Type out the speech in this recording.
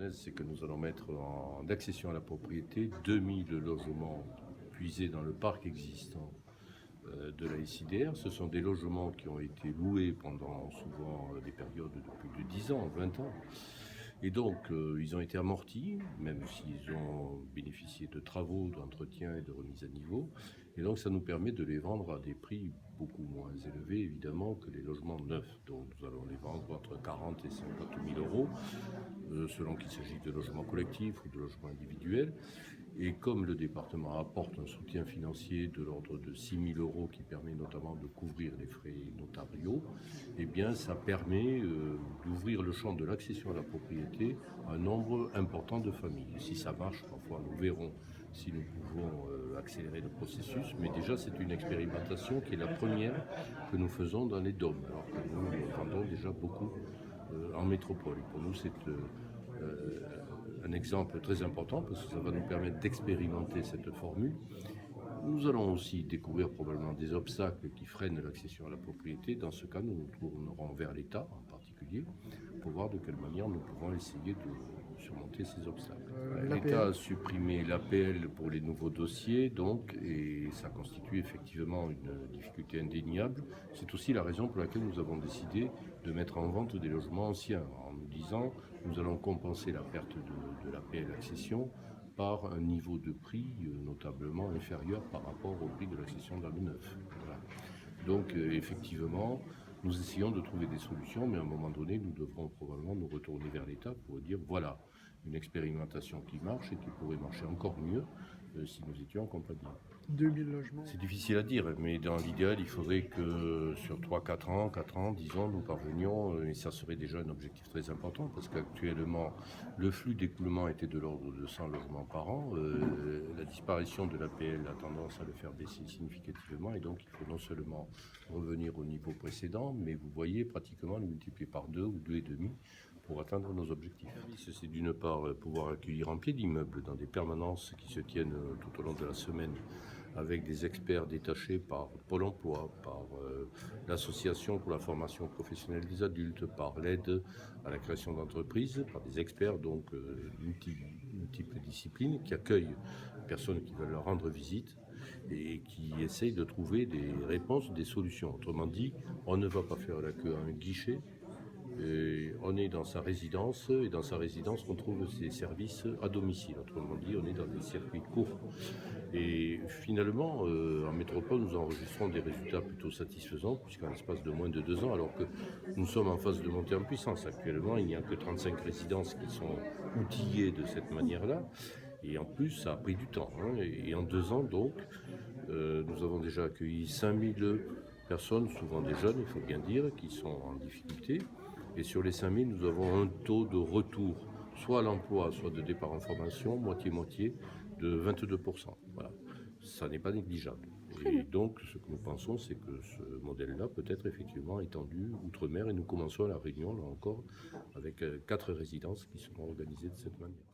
Lyonnaise, c'est que nous allons mettre en accession à la propriété 2000 logements puisés dans le parc existant de la SIDR. Ce sont des logements qui ont été loués pendant souvent des périodes de plus de 10 ans, 20 ans. Et donc, ils ont été amortis, même s'ils ont bénéficié de travaux, d'entretien et de remise à niveau. Et donc, ça nous permet de les vendre à des prix beaucoup moins élevés, évidemment, que les logements neufs. Donc, nous allons les vendre entre 40 et 50 000 euros, selon qu'il s'agit de logements collectifs ou de logements individuels. Et comme le département apporte un soutien financier de l'ordre de 6 000 euros qui permet notamment de couvrir les frais notariaux, eh bien ça permet d'ouvrir le champ de l'accession à la propriété à un nombre important de familles. Et si ça marche, parfois nous verrons si nous pouvons accélérer le processus, mais déjà c'est une expérimentation qui est la première que nous faisons dans les DOM, alors que nous vendons déjà beaucoup en métropole. Et pour nous c'est un exemple très important parce que ça va nous permettre d'expérimenter cette formule. Nous allons aussi découvrir probablement des obstacles qui freinent l'accession à la propriété. Dans ce cas, nous nous tournerons vers l'État en particulier pour voir de quelle manière nous pouvons essayer de surmonter ces obstacles. L'État a supprimé l'APL pour les nouveaux dossiers, donc, et ça constitue effectivement une difficulté indéniable. C'est aussi la raison pour laquelle nous avons décidé de mettre en vente des logements anciens, en nous disant nous allons compenser la perte de l'APL accession par un niveau de prix notablement inférieur par rapport au prix de l'accession dans le neuf. Voilà. Donc effectivement, nous essayons de trouver des solutions, mais à un moment donné, nous devrons probablement nous retourner vers l'État pour dire voilà, une expérimentation qui marche et qui pourrait marcher encore mieux si nous étions en compagnie. 2000 logements. C'est difficile à dire, mais dans l'idéal, il faudrait que sur 3-4 ans, disons, nous parvenions, et ça serait déjà un objectif très important, parce qu'actuellement, le flux d'écoulement était de l'ordre de 100 logements par an. La disparition de l'APL a tendance à le faire baisser significativement, et donc il faut non seulement revenir au niveau précédent, mais vous voyez pratiquement le multiplier par 2 ou 2,5 pour atteindre nos objectifs. C'est d'une part pouvoir accueillir en pied d'immeuble dans des permanences qui se tiennent tout au long de la semaine avec des experts détachés par Pôle emploi, par l'Association pour la formation professionnelle des adultes, par l'aide à la création d'entreprises, par des experts donc multiples disciplines qui accueillent les personnes qui veulent leur rendre visite et qui essayent de trouver des réponses, des solutions. Autrement dit, on ne va pas faire la queue à un guichet. Et on est dans sa résidence et dans sa résidence on trouve ses services à domicile. Autrement dit, on est dans des circuits courts. Et finalement, en métropole, nous enregistrons des résultats plutôt satisfaisants puisqu'en l'espace de moins de 2 ans, alors que nous sommes en phase de montée en puissance. Actuellement, il n'y a que 35 résidences qui sont outillées de cette manière-là. Et en plus, ça a pris du temps. Et en 2 ans, donc, nous avons déjà accueilli 5000 personnes, souvent des jeunes, il faut bien dire, qui sont en difficulté. Et sur les 5000, nous avons un taux de retour, soit à l'emploi, soit de départ en formation, moitié-moitié, de 22%. Voilà. Ça n'est pas négligeable. Et donc, ce que nous pensons, c'est que ce modèle-là peut être effectivement étendu outre-mer. Et nous commençons à La Réunion, là encore, avec 4 résidences qui seront organisées de cette manière.